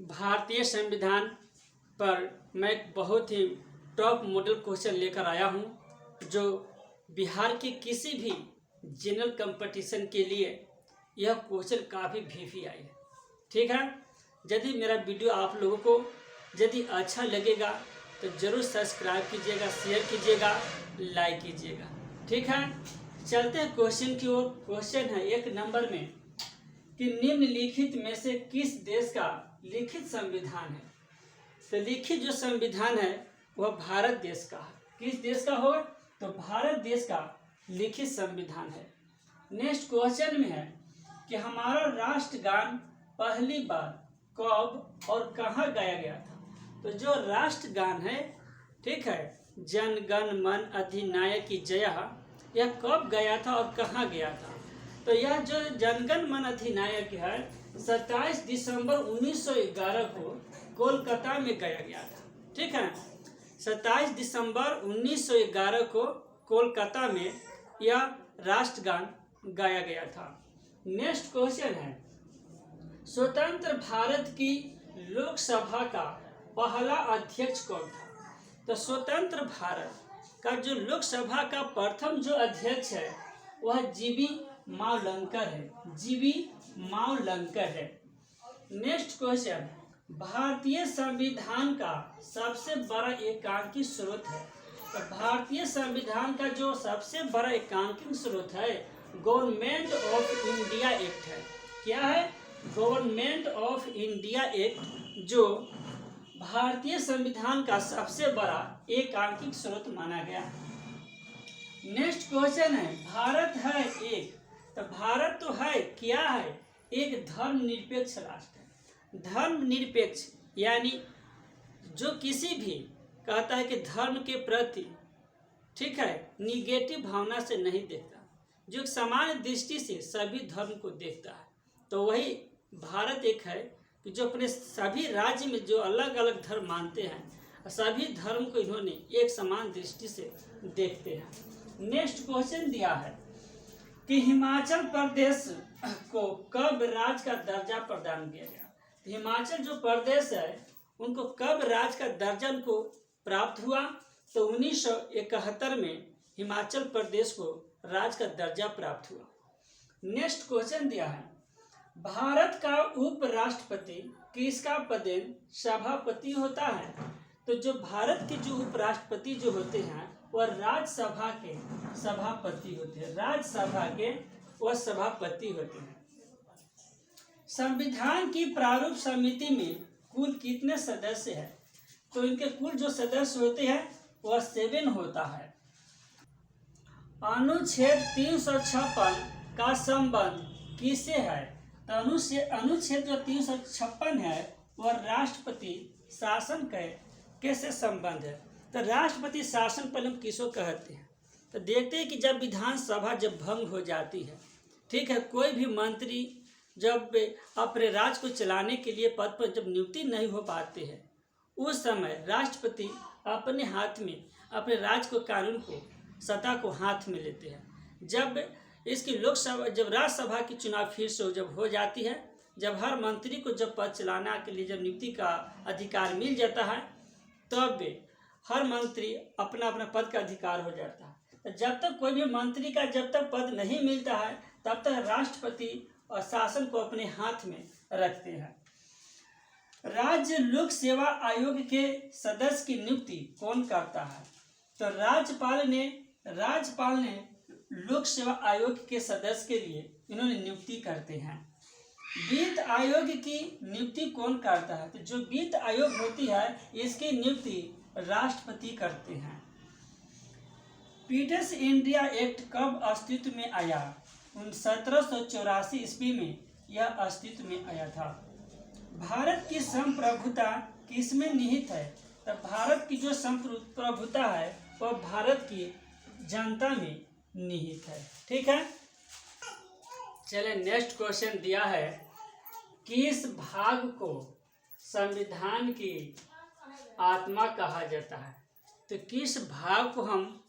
भारतीय संविधान पर मैं एक बहुत ही टॉप मॉडल क्वेश्चन लेकर आया हूं, जो बिहार के किसी भी जनरल कंपटीशन के लिए यह क्वेश्चन काफ़ी वीवीआई है। ठीक है, यदि मेरा वीडियो आप लोगों को यदि अच्छा लगेगा तो ज़रूर सब्सक्राइब कीजिएगा, शेयर कीजिएगा, लाइक कीजिएगा। ठीक है, चलते हैं क्वेश्चन की ओर। क्वेश्चन है 1 नंबर में कि निम्नलिखित में से किस देश का लिखित संविधान है। तो लिखित जो संविधान है वह भारत देश का है। किस देश का हो? तो भारत देश का लिखित संविधान है। नेक्स्ट क्वेश्चन में है कि हमारा राष्ट्रगान पहली बार कब और कहाँ गाया गया था। तो जो राष्ट्रगान है, ठीक है, जन गण मन अधिनायक जय, यह कब गया था और कहाँ गया था। तो यह जो जनगण मन अधिनायक है 27 दिसंबर 1911 को कोलकाता में गाया गया था। ठीक है, 27 दिसंबर 1911 को कोलकाता में यह राष्ट्रगान गाया गया था। नेक्स्ट क्वेश्चन है, स्वतंत्र भारत की लोकसभा का पहला अध्यक्ष कौन था। तो स्वतंत्र भारत का जो लोकसभा का प्रथम जो अध्यक्ष है वह जीवी मावलंकर है। जीवी मावलंकर है। नेक्स्ट क्वेश्चन, भारतीय संविधान का सबसे बड़ा एकांकित स्रोत है। तो भारतीय संविधान का जो सबसे बड़ा एकांकित स्रोत है गवर्नमेंट ऑफ इंडिया एक्ट है। क्या है? गवर्नमेंट ऑफ इंडिया एक्ट, जो भारतीय संविधान का सबसे बड़ा एकांकित स्रोत माना गया। नेक्स्ट क्वेश्चन है, भारत है एक, तो भारत तो है, क्या है? एक धर्मनिरपेक्ष राष्ट्र है। धर्मनिरपेक्ष यानी जो किसी भी कहता है कि धर्म के प्रति, ठीक है, निगेटिव भावना से नहीं देखता, जो समान दृष्टि से सभी धर्म को देखता है, तो वही भारत एक है कि जो अपने सभी राज्य में जो अलग अलग धर्म मानते हैं, सभी धर्म को इन्होंने एक समान दृष्टि से देखते हैं। नेक्स्ट क्वेश्चन दिया है कि हिमाचल प्रदेश को कब राज्य का दर्जा प्रदान किया गया। तो हिमाचल जो प्रदेश है उनको कब राज्य का दर्जा उनको प्राप्त हुआ। तो 1971 में हिमाचल प्रदेश को राज्य का दर्जा प्राप्त हुआ। नेक्स्ट क्वेश्चन दिया है, भारत का उपराष्ट्रपति किसका पदेन सभापति होता है। तो जो भारत के जो उपराष्ट्रपति जो होते हैं वह राज्यसभा के सभापति होते हैं। राज्यसभा के वह सभापति होते हैं। संविधान की प्रारूप समिति में कुल कितने सदस्य हैं। तो इनके कुल जो सदस्य होते हैं वह 7 होता है। अनुच्छेद 356 का संबंध किससे है। तो अनुच्छेद जो 356 है वह राष्ट्रपति शासन के से संबंध है। तो राष्ट्रपति शासन पर हम किसको कहते हैं। तो देखते हैं कि जब विधानसभा जब भंग हो जाती है, ठीक है, कोई भी मंत्री जब अपने राज्य को चलाने के लिए पद पर जब नियुक्ति नहीं हो पाते हैं, उस समय राष्ट्रपति अपने हाथ में अपने राज्य को कानून को सत्ता को हाथ में लेते हैं। जब इसकी लोकसभा जब राज्यसभा की चुनाव फिर से जब हो जाती है, जब हर मंत्री को जब पद चलाना के लिए जब नियुक्ति का अधिकार मिल जाता है, तब हर मंत्री अपना अपना पद का अधिकार हो जाता है। तो जब तक कोई भी मंत्री का जब तक पद नहीं मिलता है तब तक राष्ट्रपति और शासन को अपने हाथ में रखते हैं। राज्य लोक सेवा आयोग के सदस्य की नियुक्ति कौन करता है। तो राज्यपाल ने लोक सेवा आयोग के सदस्य के लिए इन्होंने नियुक्ति करते हैं। वित्त आयोग की नियुक्ति कौन करता है। तो जो वित्त आयोग होती है इसकी नियुक्ति राष्ट्रपति करते हैं। पीटर्स इंडिया एक्ट कब अस्तित्व में आया। 1784 ईस्वी में यह अस्तित्व में आया था। भारत की संप्रभुता किसमें निहित है। तो भारत की जो संप्रभुता है वह भारत की जनता में निहित है। ठीक है, चलिए नेक्स्ट क्वेश्चन दिया है, किस भाग को संविधान की आत्मा कहा जाता है। तो किस भाग को हम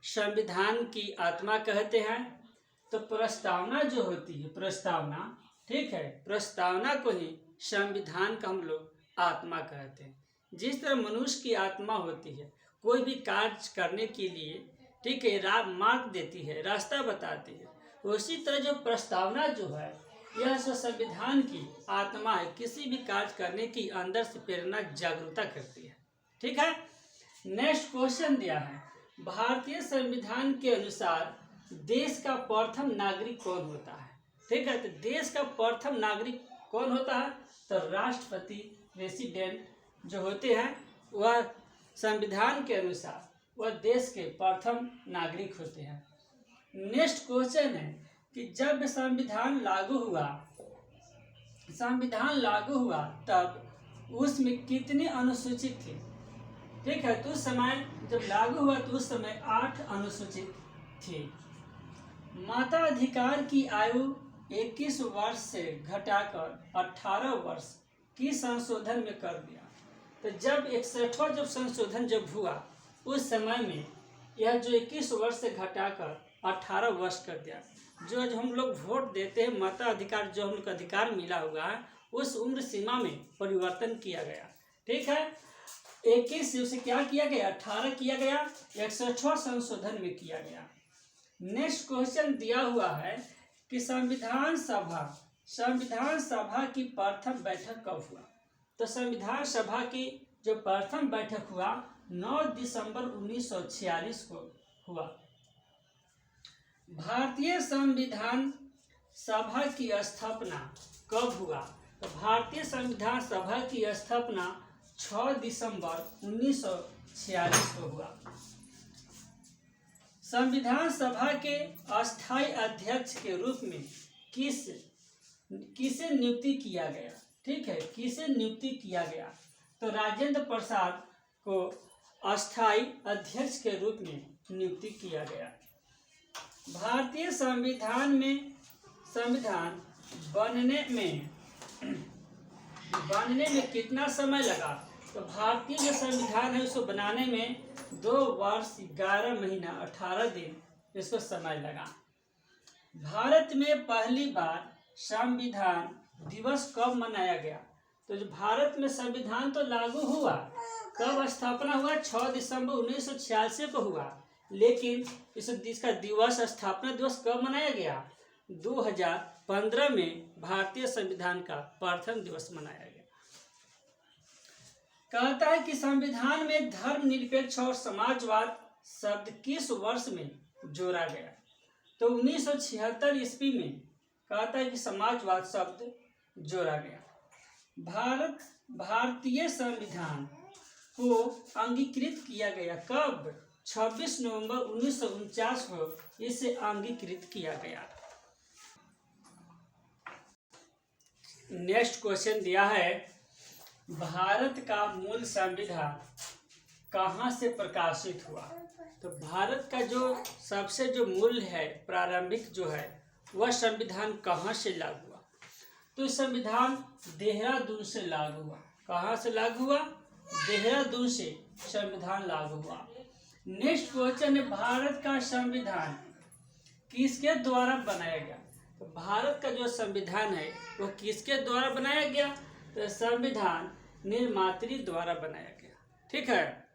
संविधान की आत्मा कहते हैं। तो प्रस्तावना जो होती है, प्रस्तावना, ठीक है, प्रस्तावना को ही संविधान का हम लोग आत्मा कहते हैं। जिस तरह मनुष्य की आत्मा होती है, कोई भी कार्य करने के लिए, ठीक है, मार्ग देती है, रास्ता बताती है, उसी तरह जो प्रस्तावना जो है यह संविधान की आत्मा है। किसी भी कार्य करने की अंदर से प्रेरणा जागरूकता करती है। ठीक है। नेक्स्ट क्वेश्चन दिया है, भारतीय संविधान के अनुसार देश का प्रथम नागरिक कौन होता है? ठीक है, तो देश का प्रथम नागरिक कौन होता है? तो राष्ट्रपति, प्रेसिडेंट जो होते हैं वह संविधान के अनुसार वह देश के प्रथम नागरिक होते हैं। नेक्स्ट क्वेश्चन है कि जब संविधान लागू हुआ तब उसमें कितने अनुसूचित थे? ठीक है, तो उस समय जब लागू हुआ तो उस समय 8 अनुसूचित थे। मताधिकार की आयु 21 वर्ष से घटाकर 18 वर्ष की संशोधन में कर दिया। तो जब 61वां जब संशोधन जब हुआ उस समय में यह जो 21 वर्ष से घटाकर 18 वर्ष कर दिया। जो हम लोग वोट देते हैं, मताधिकार जो हम लोग को अधिकार मिला हुआ है, उस उम्र सीमा में परिवर्तन किया गया। ठीक है, 21 से उसे क्या किया गया? 18 किया गया, 61वां संशोधन में किया गया। नेक्स्ट क्वेश्चन दिया हुआ है कि संविधान सभा की प्रथम बैठक कब हुआ? तो संविधान सभा की जो प्रथम बैठक हुआ 9 दिसंबर 1946 को हुआ। भारतीय संविधान सभा की स्थापना कब हुआ? तो भारतीय संविधान सभा की स्थापना 6 दिसंबर 1946 को हुआ। संविधान सभा के अस्थायी अध्यक्ष के रूप में किसे नियुक्ति किया गया? ठीक है, किसे नियुक्ति किया गया? तो राजेंद्र प्रसाद को अस्थायी अध्यक्ष के रूप में नियुक्ति किया गया। भारतीय संविधान बनने में कितना समय लगा? तो भारतीय जो संविधान है उसको बनाने में 2 वर्ष 11 महीना 18 दिन इसको समय लगा। भारत में पहली बार संविधान दिवस कब मनाया गया? तो जो भारत में संविधान तो लागू हुआ, कब स्थापना हुआ? 6 दिसंबर 1946 को हुआ, लेकिन इसका दिवस, स्थापना दिवस कब मनाया गया? 2015 में भारतीय संविधान का प्रथम दिवस मनाया गया। कहता है कि संविधान में धर्मनिरपेक्ष और समाजवाद शब्द किस वर्ष में जोड़ा गया? तो 1976 ईस्वी में कहता है कि समाजवाद शब्द जोड़ा गया। भारतीय संविधान को अंगीकृत किया गया कब? 26 नवंबर 1949 को इसे अंगीकृत किया गया। नेक्स्ट क्वेश्चन दिया है, भारत का मूल संविधान कहाँ से प्रकाशित हुआ? तो भारत का जो सबसे जो मूल है, प्रारंभिक जो है, वह संविधान कहाँ से लागू हुआ? तो संविधान देहरादून से लागू हुआ। कहाँ से लागू हुआ? देहरादून से संविधान लागू हुआ। नेक्स्ट क्वेश्चन है, भारत का संविधान किसके द्वारा बनाया गया? तो भारत का जो संविधान है वो किसके द्वारा बनाया गया? तो संविधान निर्मात्री द्वारा बनाया गया। ठीक है।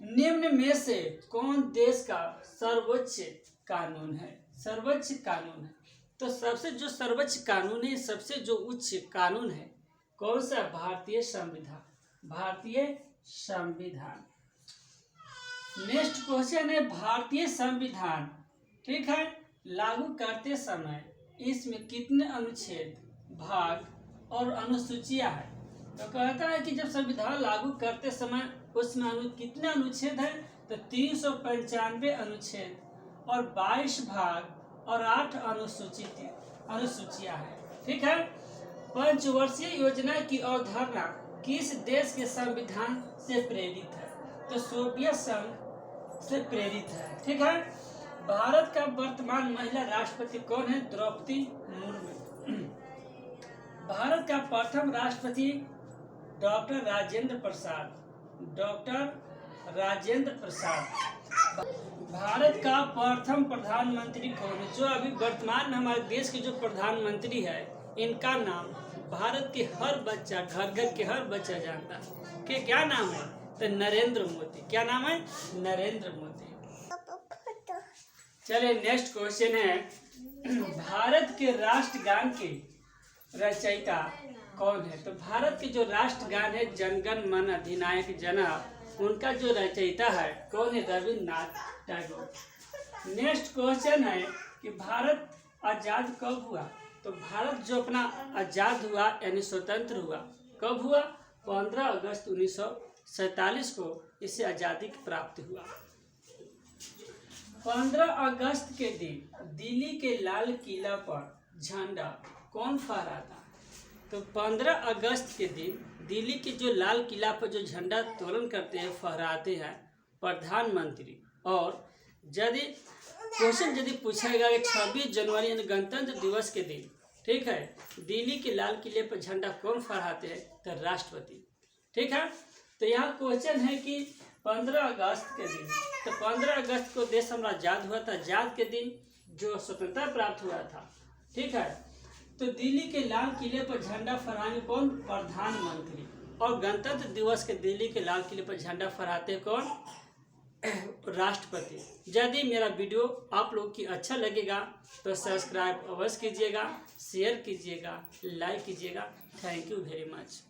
निम्न में से कौन देश का सर्वोच्च कानून है? सर्वोच्च कानून है, तो सबसे जो सर्वोच्च कानून है, सबसे जो उच्च कानून है, कौन सा? भारतीय संविधान। भारतीय संविधान। नेक्स्ट क्वेश्चन है, भारतीय संविधान, ठीक है, लागू करते समय इसमें कितने अनुच्छेद, भाग और अनुसूचियां हैं? तो कहता है कि जब संविधान लागू करते समय उसमें कितने अनुच्छेद हैं? तो 395 अनुच्छेद और 22 भाग और 8 अनुसूचियां हैं। ठीक है। पंचवर्षीय योजना की अवधारणा किस देश के संविधान से प्रेरित है? तो सोवियत संघ से प्रेरित है। ठीक है। भारत का वर्तमान महिला राष्ट्रपति कौन है? द्रौपदी मुर्मू। भारत का प्रथम राष्ट्रपति डॉक्टर राजेंद्र प्रसाद। डॉक्टर राजेंद्र प्रसाद। भारत का प्रथम प्रधानमंत्री कौन है? जो अभी वर्तमान में हमारे देश के जो प्रधानमंत्री है इनका नाम भारत के हर बच्चा, घर घर के हर बच्चा जानता है कि क्या नाम है? तो नरेंद्र मोदी। क्या नाम है? नरेंद्र मोदी। चलिए नेक्स्ट क्वेश्चन है, भारत के राष्ट्रगान के रचयिता कौन है? तो भारत के जो राष्ट्रगान है जनगण मन अधिनायक जना, उनका जो रचयिता है कौन है? रविन्द्रनाथ टैगोर। नेक्स्ट क्वेश्चन है कि भारत आजाद कब हुआ? तो भारत जो अपना आजाद हुआ यानी स्वतंत्र हुआ, कब हुआ? 15 अगस्त 1947 को इसे आजादी की प्राप्ति हुआ। 15 अगस्त के दिन दिल्ली के लाल किला पर झंडा कौन फहराता? तो 15 अगस्त के दिन दिल्ली के जो लाल किला पर जो झंडा तोलन करते हैं, फहराते हैं प्रधानमंत्री। और यदि क्वेश्चन यदि पूछेगा कि 26 जनवरी यानी गणतंत्र दिवस के दिन, ठीक है, दिल्ली के लाल किले पर झंडा कौन फहराते हैं? तो राष्ट्रपति। ठीक है, तो यहाँ क्वेश्चन है कि 15 अगस्त के दिन, तो 15 अगस्त को देश हमारा आजाद हुआ था। आजाद के दिन जो स्वतंत्रता प्राप्त हुआ था, ठीक है, तो दिल्ली के लाल किले पर झंडा फहराने कौन? प्रधानमंत्री। और गणतंत्र दिवस के दिल्ली के लाल किले पर झंडा फहराते कौन? राष्ट्रपति। यदि मेरा वीडियो आप लोग की अच्छा लगेगा तो सब्सक्राइब अवश्य कीजिएगा, शेयर कीजिएगा, लाइक कीजिएगा। Thank you very much.